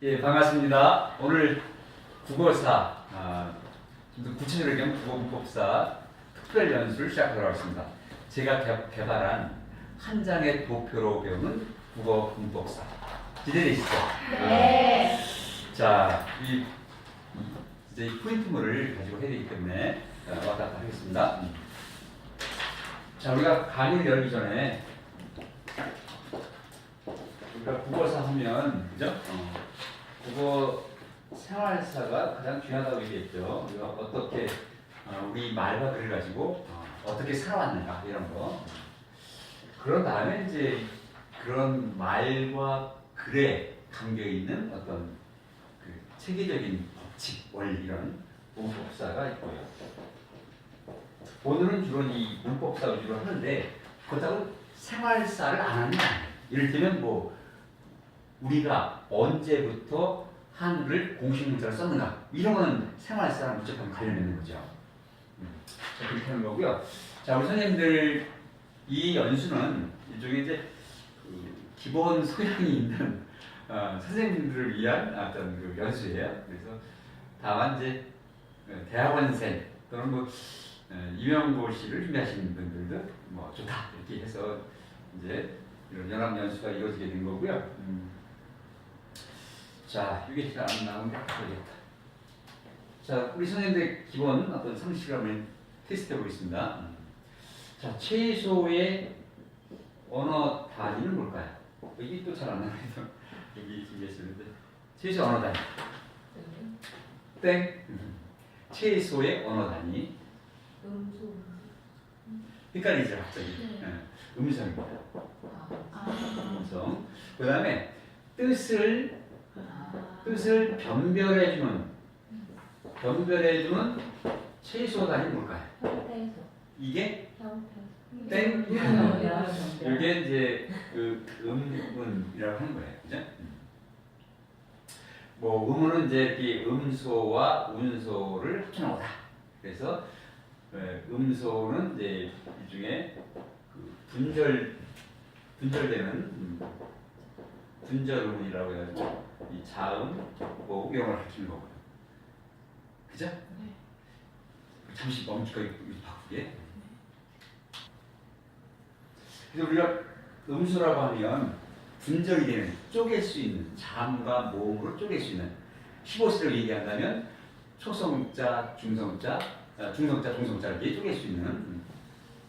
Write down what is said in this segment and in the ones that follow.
예, 반갑습니다. 오늘 국어사, 좀 더 구체적으로 얘기하면 국어문법사 특별 연수를 시작하도록 하겠습니다. 제가 개발한 한 장의 도표로 배우는 국어문법사. 기대되시죠? 네. 자, 이제 이 포인트물을 가지고 해야 되기 때문에 왔다 갔다 하겠습니다. 자, 우리가 강의를 열기 전에 우리가 국어사 하면, 그죠? 국어 생활사가 가장 중요하다고 얘기했죠. 우리가 어떻게 우리 말과 글을 가지고 어떻게 살아왔는가 이런 거. 그런 다음에 이제 그런 말과 글에 담겨 있는 어떤 그 체계적인 법칙, 원리 이런 문법사가 있고요. 오늘은 주로 이 문법사 위주로 하는데 그렇다고 생활사를 안 하는 게 아니에요. 이를테면 뭐 우리가 언제부터 한글을 공식 문자로 썼는가 이런 거는 생활사랑 밀접하게 관련되는 거죠. 자, 그렇게 하는 거고요. 자, 우리 선생님들 이 연수는 일종의 이제 기본 소양이 있는 선생님들을 위한 어떤 그 연수예요. 그래서 다만 이제 대학원생 또는 뭐 임용고시를 준비하시는 분들도 뭐 좋다 이렇게 해서 이제 이런 연합 연수가 이루어지게 된 거고요. 자, 이게 잘 안 나오면 되겠다. 자, 우리 선생님들 기본 어떤 상식을 한번 테스트 해보겠습니다. 자, 최소의 언어 단위는 뭘까요? 여기 또 잘 안 나와요. 여기 준비했었는데 최소 언어 단위. 땡. 최소의 언어 단위. 헷갈리죠, 갑자기. 네. 음성입니다. 음성. 그 다음에 뜻을 변별해주는 최소 단위 뭘까요? 이게 땡. 이게 이제 그 음문이라고 하는 거예요, 그죠? 뭐 음문은 이제 이 음소와 운소를 합쳐놓은 거다. 그래서 음소는 이제 일종의 그 분절되는 분절음이라고 해가지고 이 자음, 뭐 이런 걸 가르치는 거고요. 그죠? 네. 잠시 멈추고 바꾸게. 그래서 우리가 음수라고 하면 분절이 되는, 쪼갤 수 있는, 자음과 모음으로 쪼갤 수 있는 15세를 얘기한다면 초성자, 중성자, 종성자 이렇게 쪼갤 수 있는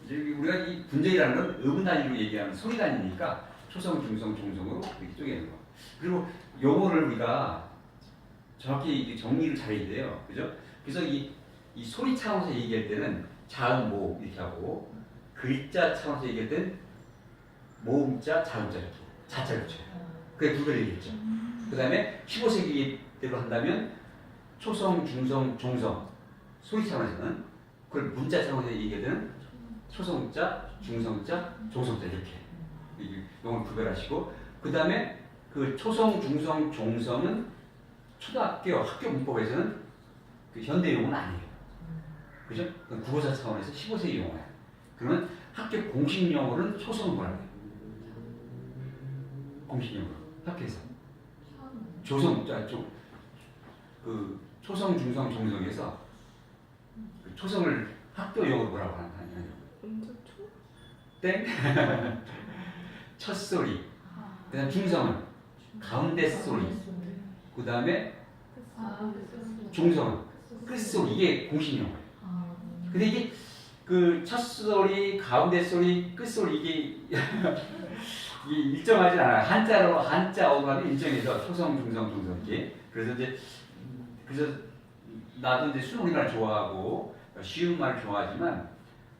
이제 우리가 이 분절이라는 건 음 단위로 얘기하는 소리 단위니까 초성, 중성, 종성으로 이렇게 쪼개는 거. 그리고 용어를 우리가 정확히 정리를 잘해야 돼요. 그죠? 그래서 이 소리 차원에서 얘기할 때는 자음, 모음 이렇게 하고 글자 차원에서 얘기할 때는 모음자, 자음자 이렇게 자자를 쳐요. 그게 두 개를 얘기했죠. 그 다음에 15세기대로 한다면 초성, 중성, 종성 소리 차원에서는 그걸 문자 차원에서 얘기할 때는 초성자, 중성자, 종성자 이렇게 용어를 구별하시고 그 다음에 그 초성, 중성, 종성은 초등학교 학교 문법에서는 그 현대 용어는 아니에요. 그죠? 국어사 차원에서 15세기 용어예요. 그러면 학교 공식 용어는 초성은 뭐라고 해요? 공식 용어 학교에서 조성, 그 초성, 중성, 종성에서 그 초성을 학교 용어로 뭐라고 하냐면 땡. 첫 소리. 그다음 중성은 가운데 소리. 그 다음에 중성은 끝소리. 이게 공식 용어예요. 근데 이게 그 첫 소리, 가운데 소리, 끝소리 이게 일정하지 않아요. 한자 어감이 일정해서 초성, 중성, 종성 이렇게. 그래서 나도 이제 순우리말 좋아하고 쉬운 말을 좋아하지만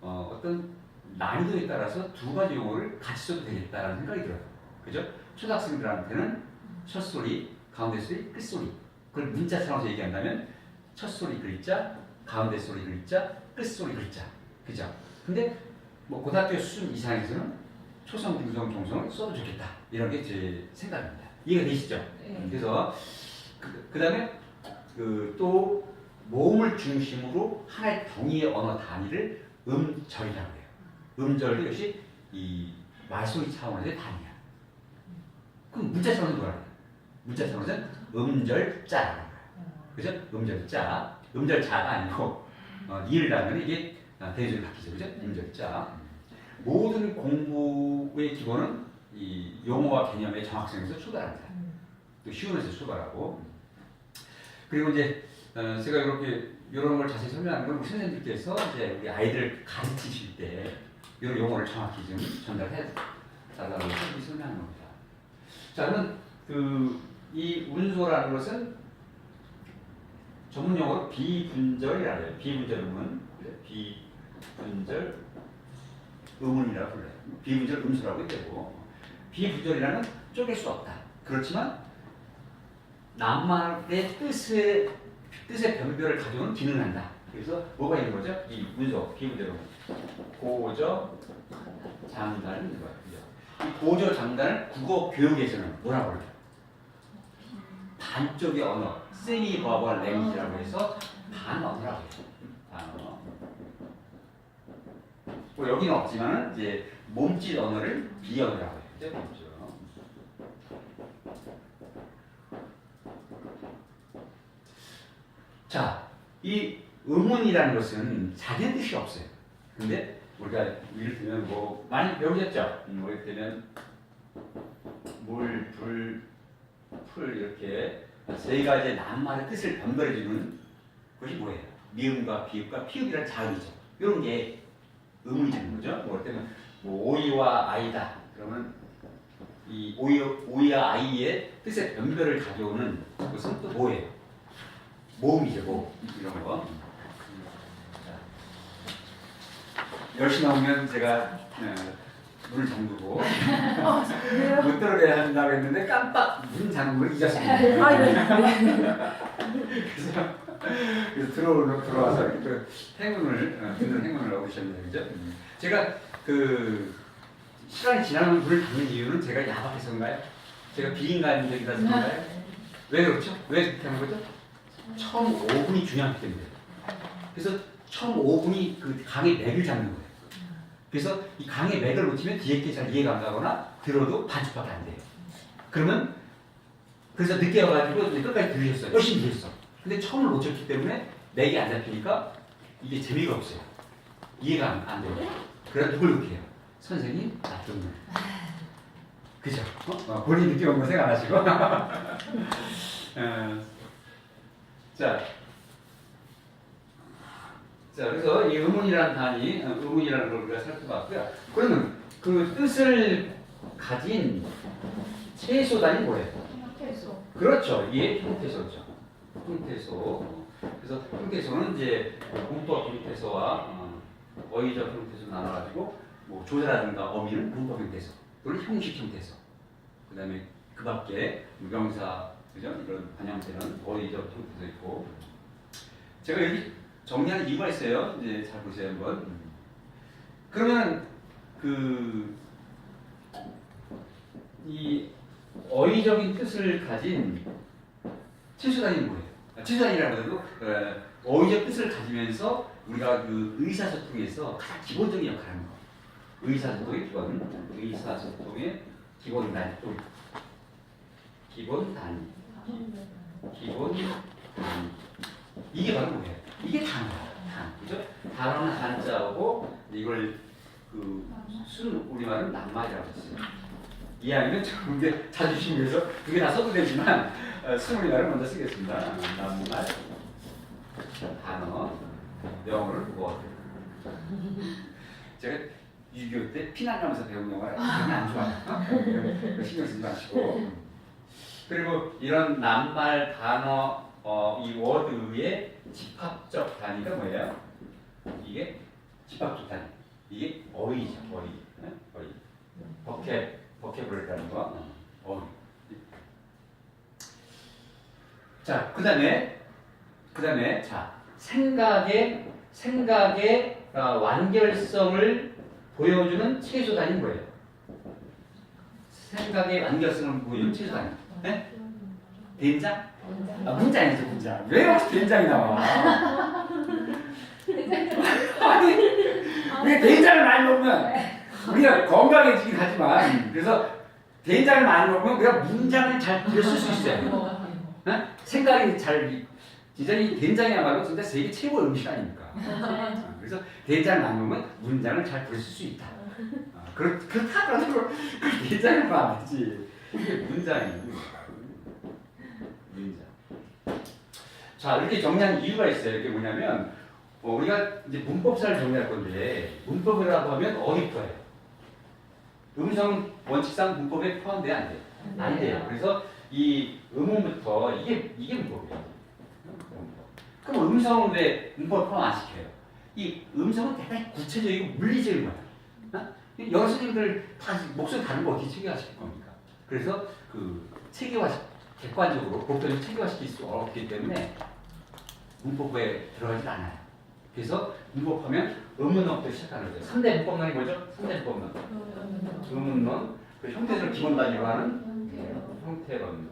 어떤 난이도에 따라서 두 가지 용어를 같이 써도 되겠다라는 생각이 들어요. 그죠? 초등학생들한테는 첫 소리, 가운데 소리, 끝 소리. 그걸 문자 차원에서 얘기한다면 첫 소리 글자, 가운데 소리 글자, 끝 소리 글자. 그죠? 근데 뭐 고등학교 수준 이상에서는 초성, 중성, 종성을 써도 좋겠다. 이런 게 제 생각입니다. 이해가 되시죠? 네. 그래서 그 다음에 또 모음을 중심으로 하나의 동의의 언어 단위를 음절이라고 해요. 음절도 역시 이 말소리 차원에서의 단위야. 그럼 문자 차원에서 뭐라 해요? 문자성어는 음절자. 그죠? 음절자. 음절자가 아니고 니을 달면 이게 대조를 바뀌죠. 그죠? 음절자. 모든 공부의 기본은 이 용어와 개념의 정확성에서 출발합니다. 또 쉬움에서 출발하고. 그리고 이제 제가 이렇게 이런 걸 자세히 설명하는 건 우리 선생님들께서 이제 우리 아이들을 가르치실 때 이런 용어를 정확히 좀 전달해 달라고 해서 설명하는 겁니다. 자, 그러면 이 운소라는 것은 전문 용어로 비분절이라고 해요. 비분절 음은, 비분절 음운이라고 불러요. 비분절 음수라고 되고, 비분절이라는 쪼갤 수 없다. 그렇지만 낱말의 뜻의 변별을 가져오는 기능을 한다. 그래서 뭐가 있는 거죠? 이 운소, 비분절 음은 고저 장단을 있는 거예요. 이 고저 장단을 국어 교육에서는 뭐라고 그래요? 반쪽의 언어, 세미 버벌 랭귀지라고 해서 반언어라고 해요. 반언어. 뭐 여기는 없지만 이제 몸짓 언어를 비언어라고 해요. 그죠? 자, 이 음운이라는 것은 자기는 뜻이 없어요. 근데 우리가 이를테면 뭐 많이 배우셨죠? 이를테면 물, 불, 풀 이렇게 세 가지의 낱말의 뜻을 변별해주는 것이 뭐예요? 미음과 비읍과 피읍이라는 자음이죠. 이런 게 음이 되는 거죠. 뭐 때문에 뭐 오이와 아이다. 그러면 이 오이와 아이의 뜻의 변별을 가져오는 것은 또 뭐예요? 모음이죠. 모음. 이런 거. 10시 나오면 제가 문을 잠그고 문 들어가야 한다고 했는데 깜빡 문 잠그는 걸 잊었습니다. 그래서 들어와서 그 행운을 듣는 행운을 얻으셨네요. 그죠? 제가 시간이 지나면 문을 닫는 이유는 제가 야박해서인가요? 제가 비인간적이라서 그런가요? 왜 그렇죠? 왜 그렇게 하는 거죠? 처음 5분이 중요하기 때문에. 그래서 처음 5분이 그 강의 맥을 잡는 거예요. 그래서 이 강의 맥을 놓치면 뒤에 게 잘 이해가 안 가거나 들어도 반쪽밖에 안 돼요. 그러면 그래서 늦게 와가지고 끝까지 들으셨어요. 열심히 들으셨어. 근데 처음을 놓쳤기 때문에 맥이 안 잡히니까 이게 재미가 없어요. 이해가 안 돼요. 그래서 누굴 욕해요? 선생님 나쁜 놈. 그죠? 본인 늦게 온 거 생각 안 하시고. 자, 그래서 이 의문이라는 단위, 의문이라는 걸 우리가 살펴봤고요. 그러면 그 뜻을 가진 채소단이 뭐예요? 형태소. 그렇죠. 이게 형태소죠. 형태소. 그래서 형태소는 이제 문법 형태소와 어휘적 형태소 나눠가지고 뭐 조사라든가 어미는 문법 형태소, 또는 형식 형태소. 그다음에 그밖에 명사, 그죠? 이런 반형태는 어휘적 형태소 있고. 제가 여기 정리하는 이유가 있어요. 이제 잘 보세요 한번. 그러면 이 어휘적인 뜻을 가진 채소단이 뭐예요? 채소단이라고 해도 어휘적 뜻을 가지면서 우리가 그 의사소통에서 가장 기본적인 역할을 하는 거. 의사소통의 기본, 의사소통의 기본 단위, 기본 단위, 기본 단위. 이게 바로 뭐예요? 이게 단어야. 그죠? 단어는 한자어고 이걸 우리말은 낱말이라고 했어요. 이왕이면 근데 자주심 위해서 두 개 다 써도 되지만 우리말을 먼저 쓰겠습니다. 낱말, 단어, 영어를 뭐 제가 6.25 때 피난 가면서 배운 영어라 기분이 안 좋아요. 신경 쓰지 마시고. 그리고 이런 낱말, 단어, 이 워드의 집합적 단위가 뭐예요? 이게 집합적 단위. 이게 어휘죠, 어휘. 어휘. 버케블이라는 거. 어휘. 자, 그 다음에, 자, 생각의 완결성을 보여주는 채소 단위 뭐예요? 생각의 완결성을 보여주는 채소 단위. 네? 된장? 문장이죠, 문장. 왜 혹시 된장이 나와? 아니, 왜 된장을 많이 먹으면 우리가 건강해지긴 하지만, 그래서 된장을 많이 먹으면 우리가 문장을 잘 그려 쓸 수 있어요. 네? 생각이 잘 진짜 이 된장이야말로 진짜 세계 최고의 음식 아닙니까? 그래서 된장을 많이 먹으면 문장을 잘 그려 쓸 수 있다. 그렇다 그러더라도 그 된장을 말하지. 이게 문장이에요. 문장. 자, 이렇게 정리한 이유가 있어요. 이게 뭐냐면 우리가 이제 문법사를 정리할 건데 문법이라고 하면 어휘표예요. 음성은 원칙상 문법에 포함돼야 안 돼요. 안 돼요. 그래서 이 음음부터 이게 문법이에요. 그럼 음성은 왜 문법에 포함 안 시켜요? 이 음성은 대단히 구체적이고 물리적인 거야. 여러 선생님들 다 목소리 다른 거 어떻게 체계화시킬 겁니까? 그래서 그 객관적으로 보편적으로 체계화시킬 수 없기 때문에 문법에 들어가지 않아요. 그래서 문법하면 음문론부터 시작하는 거예요. 3대 문법론이 뭐죠? 3대 문법론. 음문론, 그 형태를 기본 단위로 하는 형태론.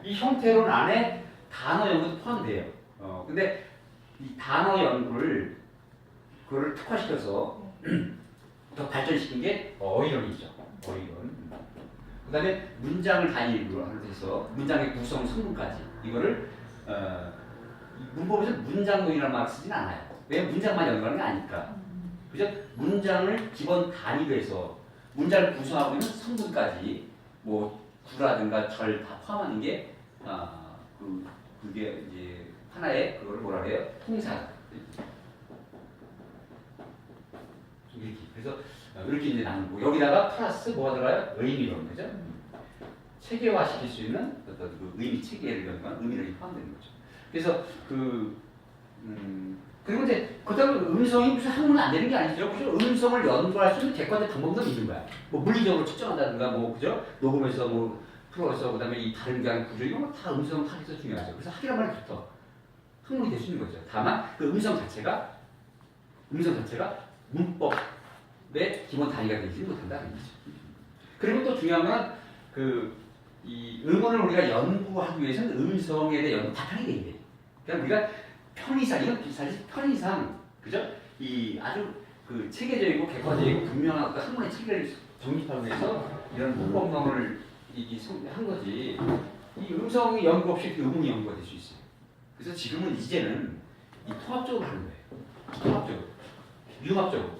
이 형태론 안에 단어 연구도 포함돼요. 근데 이 단어 연구를 그거를 특화시켜서 더 발전시킨 게 어휘론이죠. 어휘론. 그다음에 문장을 단위로 해서 문장의 구성, 성분까지 이거를 문법에서 문장론이라는 말을 쓰진 않아요. 왜 문장만 연구하는 게 아니까. 그죠? 문장을 기본 단위로 해서 문장을 구성하고 있는 성분까지 뭐 구라든가 절 다 포함하는 게 그게 이제 하나의 그걸 뭐라 그래요? 통사. 이렇게. 그래서 이렇게 이제 나누고 여기다가 플러스 뭐가 들어가요? 의미론, 그죠? 체계화시킬 수 있는 어떤 그 의미 체계를 연구한 의미론이 포함되는 거죠. 그래서 그리고 이제 그렇다고 음성이 무슨 학문은 안 되는 게 아니죠. 그죠? 음성을 연구할 수 있는 객관적 방법도 있는 거야. 뭐 물리적으로 측정한다든가 뭐 그죠? 녹음해서 뭐 풀어서 그다음에 이 다른 게 구조 이런 거 다 음성 타깃에서 중요하죠. 그래서 학이란 말이 붙어. 학문이 될 수 있는 거죠. 다만 그 음성 자체가 문법의 기본 단위가 되지 못한다는 거죠. 그리고 또 중요한 건 이 음원을 우리가 연구하기 위해서는 음성에 대해 연구 바탕이 돼야 돼. 그러니까 우리가 편의상 이건 사실 편의상 그죠? 이 아주 그 체계적이고 객관적이고 분명한 그 학문의 체계를 정립하기 위해서 이런 문법론을 한 거지. 이 음성 연구 없이 그 음운이 연구가 될 수 있어요. 그래서 지금은 이제는 이 통합적으로 하는 거예요. 통합적으로, 융합적으로.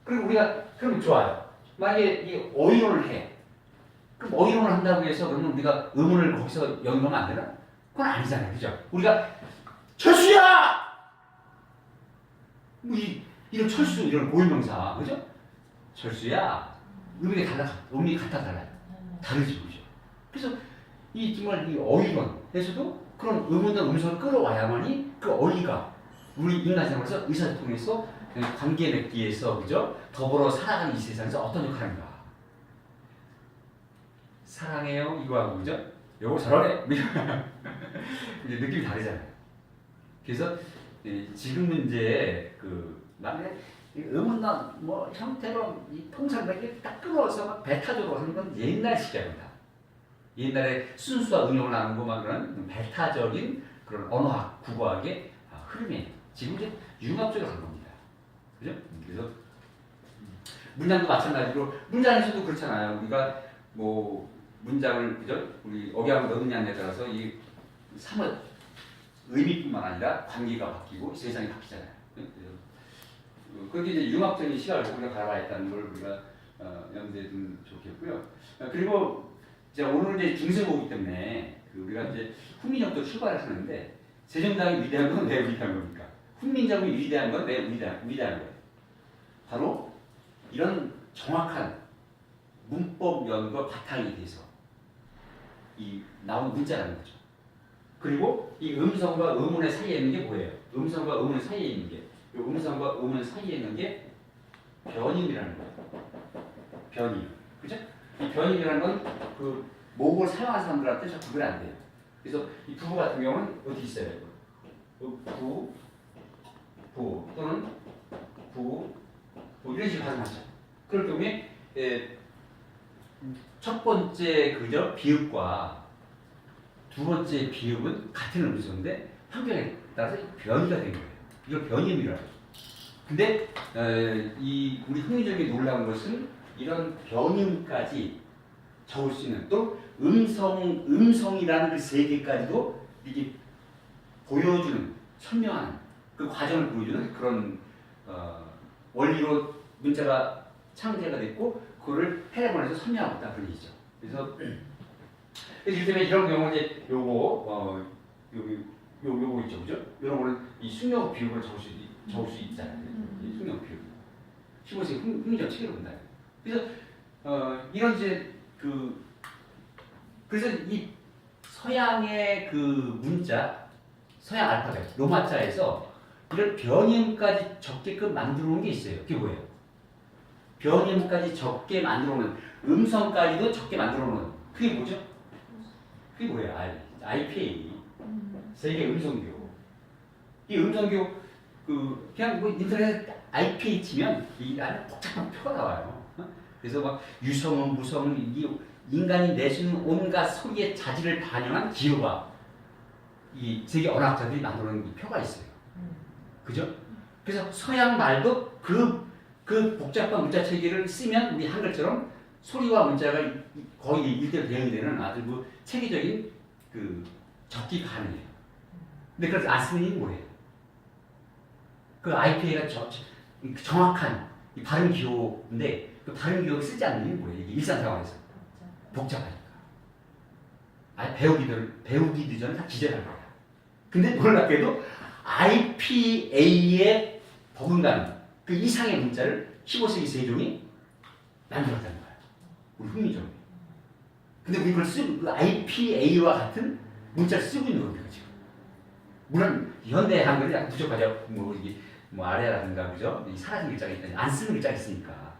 그리고 우리가 그러면 좋아요. 만약에 이 어휘론을 해. 그럼 어휘론을 한다고 해서 그러면 우리가 음운을 거기서 연구하면 안 되나? 그건 아니잖아요, 그죠? 우리가 철수야! 뭐 이런 철수 이런 고유명사, 그죠? 철수야. 의미가 달라요. 다르죠, 그죠? 그래서 이 정말 이 어휘론에서도 그런 음운과 음성을 끌어와야만이 그 어휘가 우리 인간 생활에서 의사소통에서 관계 맺기 위해서 그죠? 더불어 살아가는 이 세상에서 어떤 역할을 하는가? 사랑해요 이거하고 그죠? 요거 잘하네. 이제 느낌이 다르잖아요. 그래서 지금은 이제 나는 음운과 뭐 형태로 이 통상적인 딱 끌어서 막 배타적으로 하는 건 옛날 시기입니다. 옛날에 순수와 응용을 나누고 막 그런 배타적인 그런 언어학, 국어학의 흐름이에요. 지금 이제 융합적으로 하는 겁니다. 그죠? 그래서 문장도 마찬가지로 문장에서도 그렇잖아요. 우리가 뭐 문장을 그죠? 우리 억양을 넣느냐에 따라서 이 사뭇 의미뿐만 아니라 관계가 바뀌고 세상이 바뀌잖아요. 그게 이제 융합적인 시각을 우리가 바라봐야 했다는 걸 우리가 염두에 두면 좋겠고요. 그리고 이제 오늘 이제 중세고이기 때문에 우리가 이제 훈민정부도 출발을 하는데 세종대왕이 위대한 건 왜 위대한 겁니까? 훈민정음이 위대한 건 왜 위대한 거예요? 바로 이런 정확한 문법 연구 바탕이 돼서 이 나온 문자라는 거죠. 그리고 이 음성과 음운의 사이에 있는 게 뭐예요? 음성과 음운 사이에 있는 게 음성과 음운 사이에 있는 게 변임이라는 거예요. 변임, 그죠? 이 변임이라는 건 그 목을 사용한 사람들한테 잘 구별이 안 돼요. 그래서 이 부부 같은 경우는 어디 있어요? 부 또는 부 이런 식으로 발음하죠. 그럴 경우에 첫 번째 그죠 비읍과 두 번째 비읍은 같은 음성인데 환경에 따라서 변이가 된 거예요. 이걸 변임이라고. 근데 이 우리 흥미적인 놀라운 것은 이런 변임까지 적을 수 있는 또 음성이라는 그 세계까지도 이게 보여주는 설명하는 그 과정을 보여주는 그런 원리로 문자가 창제가 됐고 그거를 해석해서 설명하고 있다 그런 얘기죠. 그래서 이를테면 이런 경우 이제 요거 있죠, 그죠? 이런 거는 이 숙력 비율을 적을 수 있잖아요. 이 숙력 비율. 15세기 흥미적 책으로 본다. 그래서 이런 이제 그래서 이 서양의 그 문자, 서양 알파벳, 로마자에서 이런 변형까지 적게끔 만들어 놓은 게 있어요. 그게 뭐예요? 변형까지 적게 만들어 놓은, 음성까지도 적게 만들어 놓은. 그게 뭐죠? 그게 뭐예요? IPA. 세계 음성교. 이 음성교, 그냥 뭐 인터넷 IPA 치면 이 안에 복잡한 표가 나와요. 그래서 막 유성음, 무성음, 인간이 내쉬는 온갖 소리의 자질을 반영한 기호가 이 세계 언어학자들이 만들어낸 표가 있어요. 그죠? 그래서 서양 말도 그 복잡한 문자 체계를 쓰면 우리 한글처럼 소리와 문자가 거의 일대로 대응이 되는 아주 그 체계적인 그 적기가 가능해요. 근데 그래서 안 쓰는 이유는 뭐예요? 그 IPA가 정확한 이 발음 기호인데 그 발음 기호를 쓰지 않는 이유는 뭐예요? 이게 일상생활에서 복잡하니까. 배우기도 전에 다 기절할 거야. 근데 놀랍게도 IPA에 버금가는 그 이상의 문자를 15세기 세종이 만들었다는 거야. 우리 흥미적으로. 근데 우리 그걸 그 IPA와 같은 문자를 쓰고 있는 겁니다, 지금. 물론 현대 한글이 약간 부족하죠. 뭐 아래라든가 그죠? 사라진 글자가 있다니 안 쓰는 글자가 있으니까.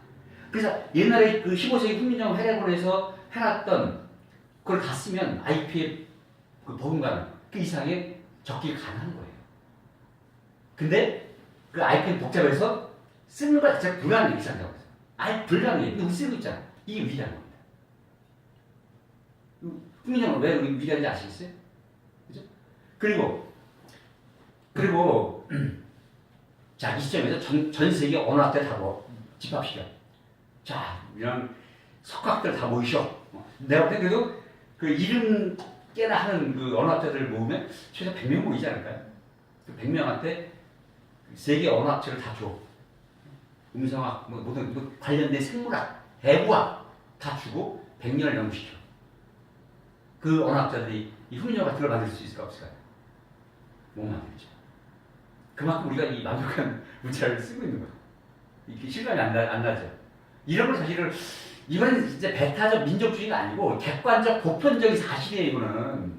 그래서 옛날에 그 15세기 훈민정 해례본에서 해놨던 그걸 다 쓰면 IPA 그 버금가는 그 이상의 적기가 가능한 거예요. 근데 그 IPA 복잡해서 쓰는 것 자체가 불가능해, 일상적으로. 아예 불가능해. 근데 우리 쓰고 있잖아. 이게 위대한 겁니다. 훈민정은 왜 위대한지 아시겠어요? 그죠? 그리고 자, 이 시점에서 전 세계 언어학들 다 집합시켜. 자, 이런 석학들 다 모이셔. 내가 볼 때 그래도 그 이름 깨나 하는 그 언어학자들을 모으면 최소 100명 모이지 않을까요? 그 100명한테 세계 언어학책을 다 줘. 음성학, 모든 관련된 생물학, 대부학 다 주고 100년을 연구시켜. 그 언어학자들이 이 훈민정 같은 걸 만들 수 있을까 없을까요? 못 만들죠. 그만큼 우리가 이 만족한 문자를 쓰고 있는 거예요. 이게 실감이 안 나죠. 이런 걸 사실은 이거는 진짜 배타적 민족주의가 아니고 객관적 보편적인 사실이에요, 이거는.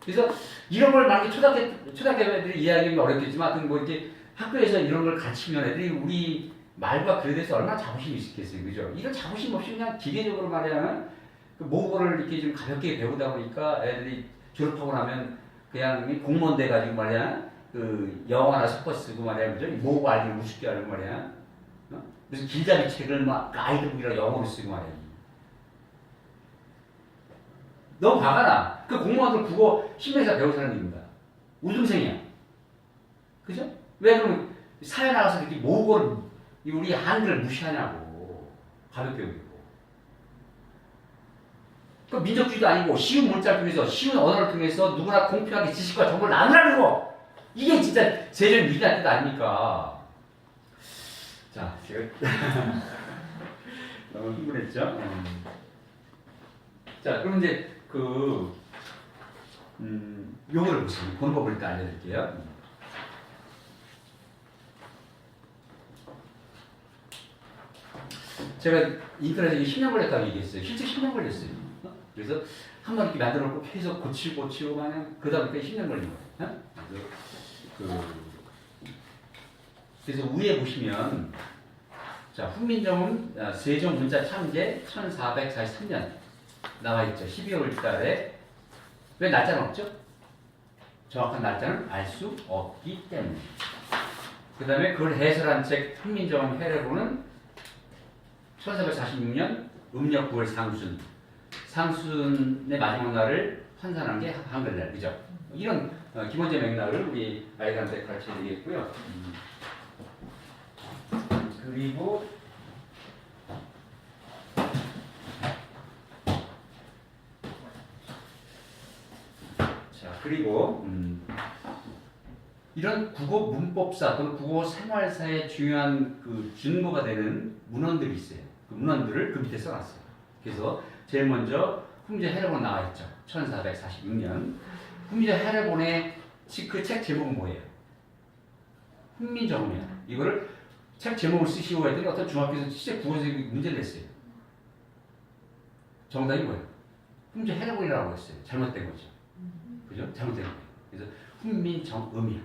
그래서 이런 걸 만약에 초등학교 애들이 이해하기는 어렵겠지만 하여튼 뭐 이렇게 학교에서 이런 걸 가르치면 애들이 우리 말과 글에 대해서 얼마나 자부심이 있겠어요, 그죠? 이런 자부심 없이 그냥 기계적으로 말하면 그 모국어를 이렇게 좀 가볍게 배우다 보니까 애들이 졸업하고 나면 그냥 공무원 돼가지고 말이야. 그 영어나 섞어 쓰고 말이야, 그죠? 모국어 알기를 우습게 알고 말이야. 그래서 길잡이 책을 막 가이드북이라 영어로 쓰고 말이야. 너무 화가 나. 그 공무원들 국어 10년이나 배운 사람입니다. 우등생이야. 그죠? 왜 그러면 사회 나가서 이렇게 모국어를 우리 한글을 무시하냐고. 가볍게 배우고. 그 민족주의도 아니고 쉬운 문자를 통해서 쉬운 언어를 통해서 누구나 공평하게 지식과 정보를 나누라는 거. 이게 진짜 세계를 위대한 뜻 아닙니까? 자, 제가 너무 흥분했죠? 자, 그럼 이제 요거를 보시면 본법을 일단 알려드릴게요. 제가 인터넷에 10년 걸렸다고 얘기했어요. 실제 10년 걸렸어요. 그래서 한 번 이렇게 만들어 놓고 계속 고치고 마냥 그다음에 10년 걸린 거예요. 그래서 위에 보시면 자, 훈민정음 세종 문자 창제 1443년 나와 있죠. 12월 달에. 왜 날짜는 없죠? 정확한 날짜는 알 수 없기 때문에. 그 다음에 그걸 해설한 책 훈민정음 해례본은 1446년 음력 9월 상순의 마지막 날을 환산한 게 한글날, 그죠? 이런 기본적 맥락을 우리 아이들한테 가르쳐 드리겠고요. 그리고 그리고 이런 국어 문법사 또는 국어 생활사의 중요한 그 준모가 되는 문헌들이 있어요. 그 문헌들을 그 밑에 써놨어요. 그래서 제일 먼저 훈민정 해례본 나와 있죠. 1446년. 훈민정 해례본의 그 책 제목은 뭐예요? 훈민정음이야. 이거를 책 제목을 쓰시고 했더니 어떤 중학교에서 진짜 국어적인 문제를 냈어요. 정답이 뭐예요? 훈민정 해례본이라고 했어요. 잘못된 거죠. 그죠? 잘못된 거예요. 그래서 훈민정음이야.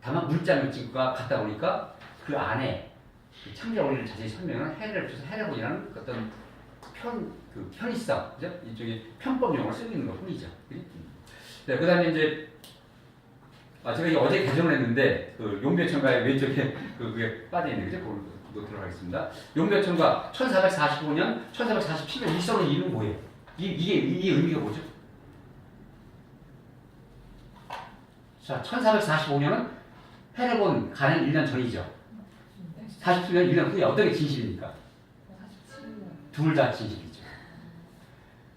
다만 문자 몇집과 같다 보니까 그 안에 그 창조 원리를 자세히 설명을 해례를 붙여서 해례본이라는 어떤 편의성, 그죠? 이쪽에 편법 용어를 쓰고 있는 것 뿐이죠. 네, 그 다음에 이제 제가 어제 개정을 했는데 그 용배천가의 왼쪽에 그게 빠져있는 거죠. 그걸 놓도록 하겠습니다. 용배천가 1445년, 1447년 이 써놓은 이유는 뭐예요? 이게 의미가 뭐죠? 자, 1445년은 해례본 가는 1년 전이죠. 47년 1년 후에 어떤 게 진실입니까? 둘 다 진실이죠.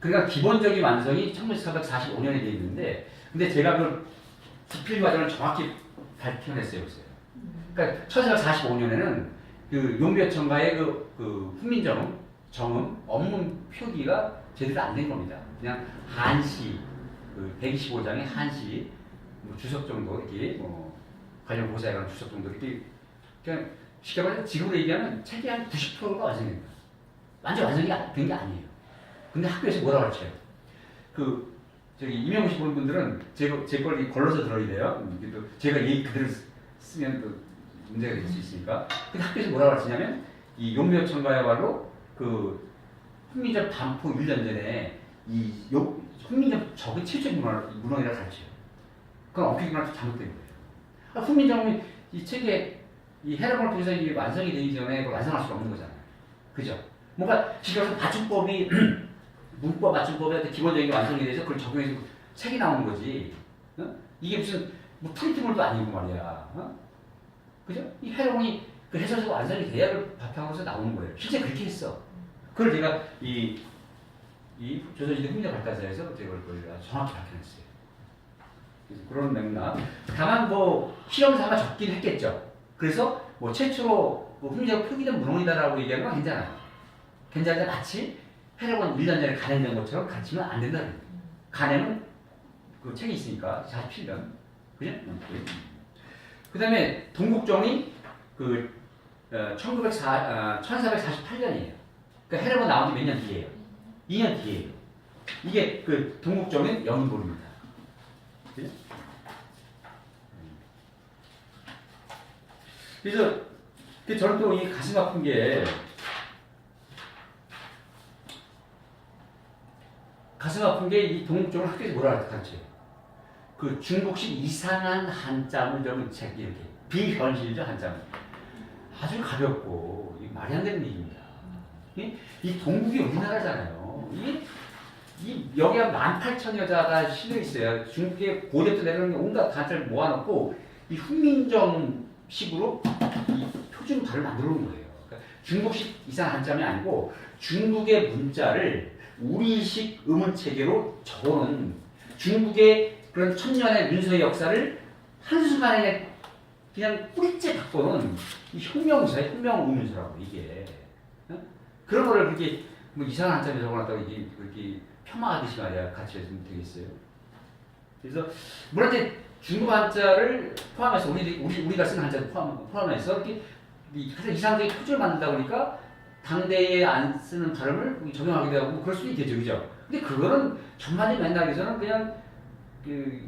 그러니까 기본적인 완성이 1445년에 되어 있는데, 근데 제가 그 집필 과정을 정확히 밝혀냈어요. 그러니까 1445년에는 그 용배천가의 그 훈민정음, 정음, 업문 표기가 제대로 안 된 겁니다. 그냥 한시, 그 125장의 한시, 뭐 주석 정도 이렇게 관련 고사에 관한 주석 정도 이렇게 그냥 쉽게 말해서 지금으로 얘기하면 책이 한 90%가 완성됩니다. 완전 완성이 된 게 아니에요. 근데 학교에서 뭐라고 할지 저기 임영웅 씨 보는 분들은 제 걸 걸러서 들어야 돼요. 제가 얘기 그대로 쓰면 또 문제가 될 수 있으니까. 근데 학교에서 뭐라고 할지냐면 이 용배천가야말로 그 훈민정 반포 1년 전에 훈민정 적의 최초 문헌이라고 가르쳐요. 그건 엄격히 잘못된 거예요. 훈민정음이 이 책에 이 해례본을 통해서 이 완성이 되기 전에 그걸 완성할 수가 없는 거잖아요. 그죠? 뭔가 지금 맞춤법이 문법 맞춤법에 기본적인 게 완성이 돼서 그걸 적용해서 책이 나오는 거지. 어? 이게 무슨 뭐 프린트물도 아니고 말이야. 어? 그죠? 이 해례본이 그 해설서가 완성이 돼야 를 바탕으로서 나오는 거예요. 실제 그렇게 했어. 그걸 제가 이 조선시대 훈민정 발달사에서 제가 그걸 정확히 밝혀냈어요. 그런 맥락. 다만 뭐 실험 삼아 적긴 했겠죠. 그래서 뭐 최초로 훈민정 표기된 문헌이다라고 얘기하는 건 괜찮아요. 괜찮은데 마치 해례본 1년 전에 간행된 것처럼 가르치면 안 된다는 거예요. 간행은 그 책이 있으니까 47년. 그죠? 그 다음에 동국정이 그 1448년이에요. 그러니까 해례본 나온 지 몇 년 뒤에요. 2년 뒤에요. 이게 그 동국정인 영인본입니다. 그죠? 그래서 저는 또 이 가슴 아픈 게 이 동국정을 학교에서 뭐라 가르쳐요? 그 중국식 이상한 한자문 적은 책 이렇게 비현실적 한자문 아주 가볍고 말이 안 되는 얘기입니다. 이 동국이 우리나라잖아요. 여기 한 18,000여자가 실려 있어요. 중국의 고대부터 내려오는 온갖 한자를 모아놓고 이 훈민정식으로 이 표준 발을 만들어 놓은 거예요. 그러니까 중국식 이상한 한자문이 아니고 중국의 문자를 우리식 음원 체계로 적어놓은 중국의 그런 천년의 문서의 역사를 한순간에 그냥 뿌리째 바꿔놓은 이 혁명문서예요. 혁명문서라고 이게. 그런 거를 그렇게 뭐 이상한 한자에 적어놨다고 이게 그렇게 폄하하듯이 말이야 가르쳐주면 되겠어요. 그래서 물론 중국 한자를 포함해서 우리가 쓰는 한자를 포함해서 이렇게 가장 이상하게 표준을 만들다 보니까 당대에 안 쓰는 발음을 적용하게 되고 뭐 그럴 수도 있겠죠, 그죠? 근데 그거는 전반적인 맥락에서는 그냥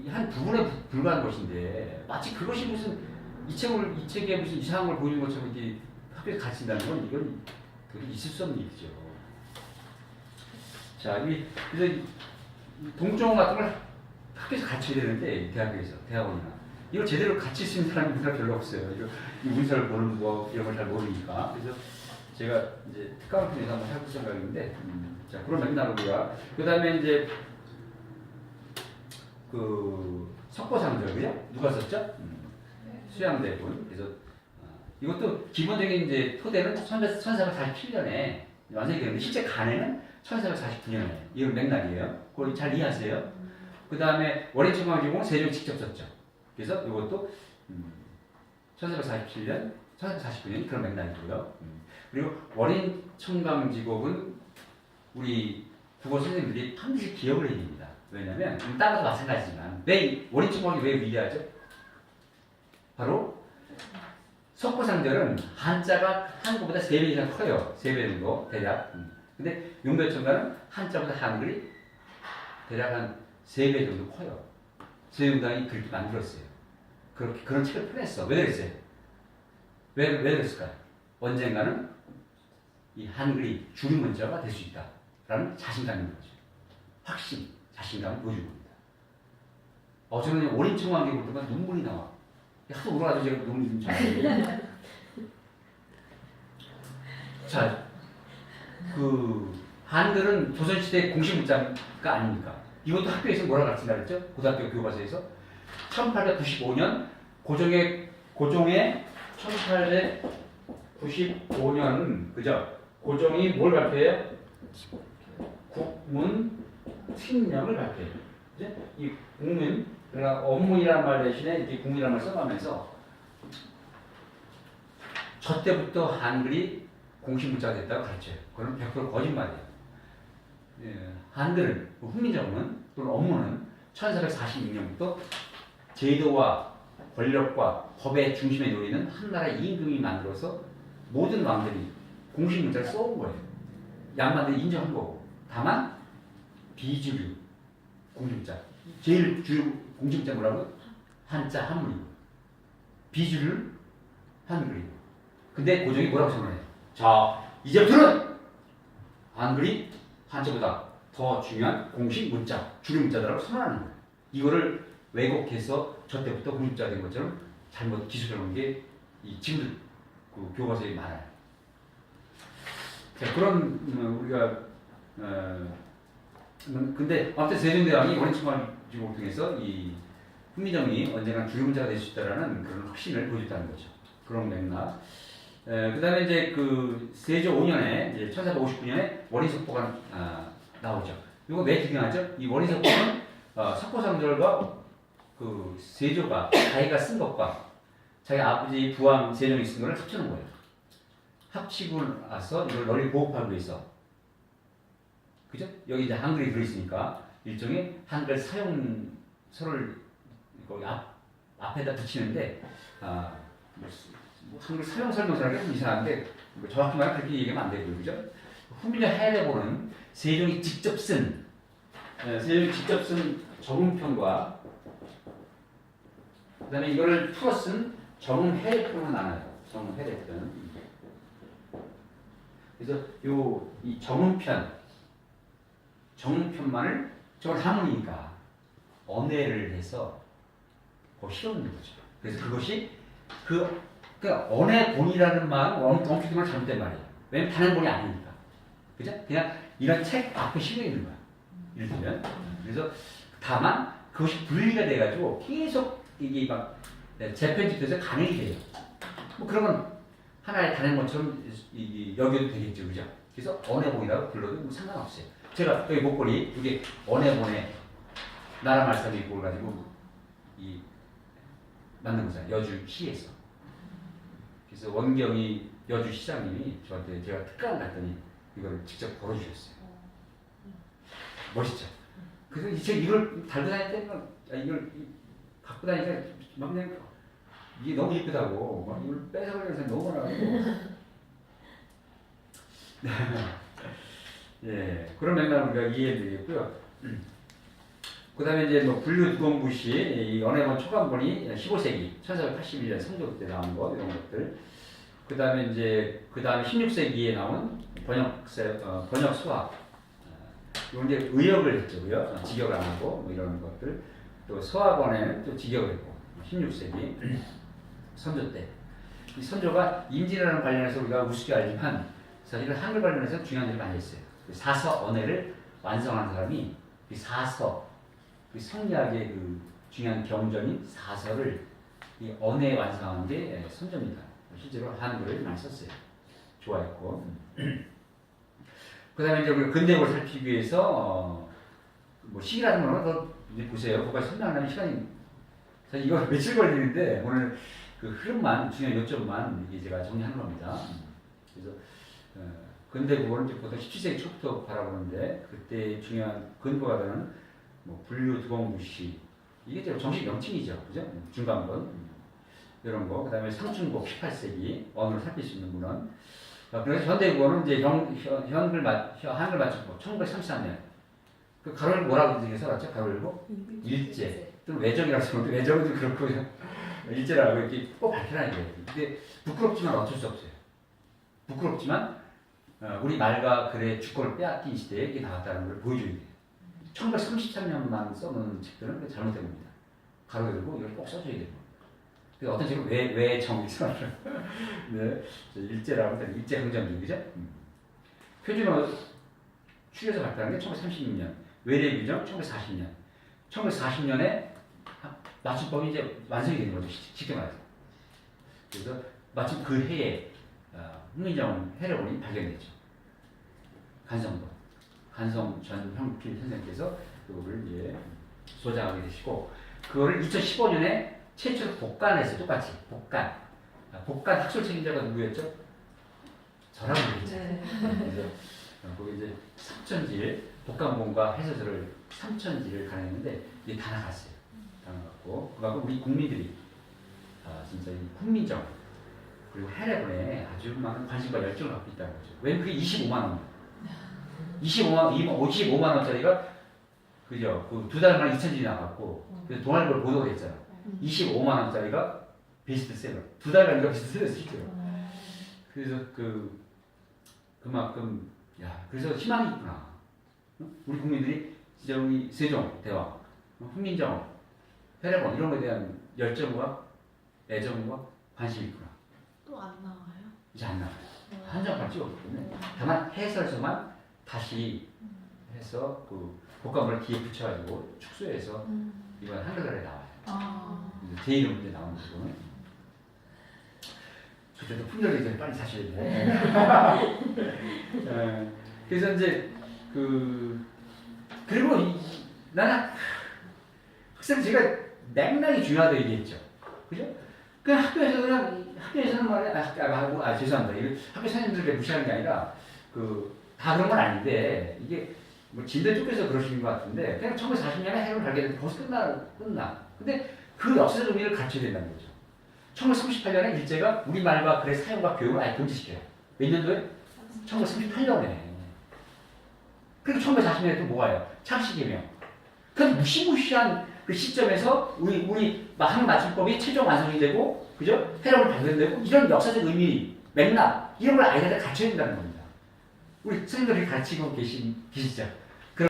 한 부분에 불과한 것인데 마치 그것이 무슨 이 책에 무슨 이상한 걸 보이는 것처럼 이렇게 학교에서 가르친다는 건 이건 있을 수 없는 일이죠. 자, 그래서 동종 같은 걸 학교에서 가르쳐야 되는데 대학원이나 이걸 제대로 가르칠 수 있는 사람이 별로 없어요. 이 문서를 보는 거 이런 걸 잘 모르니까. 그래서 제가 이제 특강을 통해서 한번 해볼 생각인데, 자 그런 맥락으로요. 그 다음에 이제 그 석고상절 그죠? 누가 썼죠? 수양대군. 그래서 이것도 기본적인 이제 토대는 1447년에 완성이 되는데 실제 간에는 1449년에 이런 맥락이에요. 그걸 잘 이해하세요. 그 다음에 원인청강지국은 세종이 직접 썼죠. 그래서 이것도 1447년, 1449년 그런 맥락이고요. 그리고 원인청강지국은 우리 국어 선생님들이 반드시 기억을 해야 됩니다. 왜냐하면 다른 것도 마찬가지지만 왜 원인청강이 왜 위대하죠? 바로 석고상절은 한자가 한국보다 3배 이상 커요. 3배 정도 대략. 근데 용별천가는 한자보다 한글이 대략 한 3배 정도 커요. 세종대왕이 그렇게 만들었어요. 그렇게 그런 책을 펴냈어. 왜 그랬어요? 왜 그랬을까요? 언젠가는 이 한글이 주류 문자가 될 수 있다라는 자신감인 거죠. 확신, 자신감을 보여준 겁니다. 저는 원인청강기 볼 때마다 눈물이 나와. 하도 울어가지고 제가 눈물이 좀 잘. 자, 한글은 조선시대 공식 문자가 아닙니까? 이것도 학교에서 뭐라 가르친다 그랬죠? 고등학교 교과서에서 1895년 고종의 1895년 그죠? 고종이 뭘 발표해요? 국문 특령을 발표해요. 이제 이 국문 그러니까 업문이라는 말 대신에 이렇게 국문이라는 말 써가면서 저 때부터 한글이 공식 문자가 됐다고 가르쳐요. 그건 100% 거짓말이에요. 한글은 훈민정음은 또는 업문은 1446년부터 제도와 권력과 법의 중심에 놓이는 한나라의 임금이 만들어서 모든 왕들이 공식 문자를 써온 거예요. 양반들이 인정한 거고. 다만 비주류 공식 문자. 제일 주요 공식 문자 뭐라고? 한자 한문이고. 비주류는 한글이고. 근데 고종이 뭐라고 선언해요? 자, 이제부터는 한글이 한자보다 더 중요한 공식 문자, 주류 문자라고 선언하는 거예요. 이거를 왜곡해서 저 때부터 공식 문자가 된 것처럼 잘못 기술해놓은 게 지금 그 교과서에 많아요. 자, 그런 우리가 근데 아무튼 세종대왕이 원인청강지국을 통해서 이 훈민정음이 언젠가 주류 문자가 될 수 있다라는 그런 확신을 보여줬다는 거죠. 그런 맥락. 그 다음에 이제 그 세조 5년에 이제 1459년에 원인석보가 나오죠. 이거 왜 중요하죠? 이 원인석보는 석고상절과 그 세조가 자기가 쓴 것과 자기 아버지 부왕 세종이 쓴 거를 합쳐놓은 거예요. 합치고 나서 이걸 널리 보급하기 위해서, 그죠? 여기 이제 한글이 들어있으니까 일종의 한글 사용서를 거기 앞에다 붙이는데 한글 사용 설명서라는 게 좀 이상한데 정확히 말하면 그렇게 얘기하면 안 되고요, 그죠? 훈민정 해례본은 세종이 직접 쓴 정음편과 그다음에 이거를 풀어 쓴 정음 해례편으로 나눠요. 정음 해례편. 그래서 이 정음편만을 저건 한문이니까 언해를 해서 실어놓는 거죠. 그래서 그것이 그러니까 언해본이라는 말은 엄격히 말하면 잘못된 말이에요. 왜냐면 단행본이 아니니까. 그죠? 그냥 이런 책 앞에 실려 있는 거야. 예를 들면. 그래서 다만 그것이 분리가 돼가지고 계속 이게 막 재편집돼서 간행이 돼요. 뭐 그러면 하나의 단행본처럼 여겨도 되겠죠. 그죠? 그래서 언해본이라고 불러도 뭐 상관없어요. 제가 여기 목걸이 이게 언해본에 나라 말씀 입고 가지고 만든 거잖아요. 여주시에서. 그래서 원경이 여주시장님이 저한테 제가 특강 갔더니 이걸 직접 걸어주셨어요. 멋있죠? 그래서 이걸 달고 다닐 때는 이걸 갖고 다니니까 막 그냥 이게 너무 예쁘다고 막 이걸 뺏어가려는 사람이 너무 많아가지고 예, 그런 맥락을 우리가 이해해드리겠고요. 그 다음에 이제 뭐 분류두검부시 이 언해본 초간본이 15세기 1481년 성조 때 나온 거 이런 것들. 그 다음에 16세기에 나온 번역 수학. 이건 이제 의역을 했죠, 직역을 안 하고 뭐 이런 것들. 또 서학원에는 또 직역을 했고 16세기 선조 때. 이 선조가 임진왜란 관련해서 우리가 우습게 알지만 사실은 한글 관련해서 중요한 일을 많이 했어요. 사서 언해를 완성한 사람이 이 사서 성리학의 그 중요한 경전인 사서를 이 언해 완성한 게 선조입니다. 실제로 한글을 많이 썼어요. 좋아했고. 그 다음에 이제 우리 근대국을 살피기 위해서 뭐 시기라는 거는 더 이제 보세요. 그거까지 설명하려면 시간이 사실 이거 며칠 걸리는데 오늘 그 흐름만 중요한 요점만 이게 제가 정리하는 겁니다. 그래서 근대국어는 이제 보통 17세기 초부터 바라보는데 그때 중요한 근거가 되는 뭐 분류, 두공부시 이게 이제 정식 명칭이죠, 그죠? 중간권 이런 거. 그다음에 상춘국 18세기 언어를 살필 수 있는 문헌. 그래서 현대국어는 이제 한글 맞춤법 1933년. 그 가로 뭐라고 이제 써놨죠? 가로 열고 일제 또는 외정이라고 써놓는데 외정은 좀 그렇고요. 일제라고 이렇게 꼭 밝혀놔야 돼요. 근데 부끄럽지만 어쩔 수 없어요. 부끄럽지만 우리 말과 글의 주권을 빼앗긴 시대에 이게 나왔다는 걸 보여줘야 돼요. 1933년만 써놓은 책들은 잘못된 겁니다. 가로 열고 이걸 꼭 써줘야 돼요. 그래서 어떤 책은 왜 정이 써놨어요. 네, 일제라고 하면 일제강점기, 그죠? 표준어 추려서 발표한 게 1936년, 외래 규정 1940년, 1940년에 맞춤법이 이제 완성이 되는 거죠, 쉽게 말해서. 그래서 마침 그 해에 훈민정 해례본이 발견됐죠. 간성 전형필 선생님께서 그거를 이제 소장하게 되시고, 그거를 2015년에 최초로 복간했어요. 똑같이 복간. 복간 학술 책임자가 누구였죠? 저라고 그랬죠. 네. 그래서 거기 이제 삼천질 복간본과 해서들을 삼천질을 가냈는데 이게 다 나갔어요. 다 나갔고, 그만큼 우리 국민들이 진짜 이 훈민정 그리고 해례본에 아주 많은 관심과 열정을 갖고 있다는 거죠. 왜냐면 그게 25만 원. 55만 원짜리가 그죠? 그 두 달 만에 2천질이 나갔고, 그래서 동아일보 보도가 됐잖아. 25만 원짜리가 베스트셀러. 두 달간 이거 베스트셀러에서 시켜요. 그래서 그만큼 그래서 희망이 있구나. 우리 국민들이 진짜 우리 세종대왕, 훈민정, 해례본 이런 거에 대한 열정과 애정과 관심이 있구나. 또 안 나와요? 이제 안 나와요. 한 장만 찍었기 때문에 다만 해설서만 다시 해서 그 복합문을 뒤에 붙여가지고 축소해서 이번 한글날에 나와요. 제 이름 이제 나오는 거고. 그때도 품절이 좀 빨리 사셔야 돼. 그래서 이제 그리고 나는 학생 제가 맥락이 중요하다 얘기했죠. 그죠? 그 학교에서는 말이야, 죄송합니다. 학교 선생님들께 무시하는 게 아니라 다 그런 건 아닌데 이게 뭐 진대 쪽에서 그러시는 것 같은데 그냥 1940년에 해를 발견했는데 벌써 끝나. 근데 그 역사적 의미를 가르쳐야 된다는 거죠. 1938년에 일제가 우리말과 글의 사용과 교육을 아예 금지시켜요. 몇 년도에? 1938년에. 그리고 1940년에 또 뭐가요? 창씨개명. 그 무시무시한 그 시점에서 우리 한 맞춤법이 최종 완성이 되고, 그죠? 해력을 발견되고, 이런 역사적 의미, 맥락, 이런 걸 아이들한테 가르쳐야 된다는 겁니다. 우리 선생님들이 가르치고 계시죠?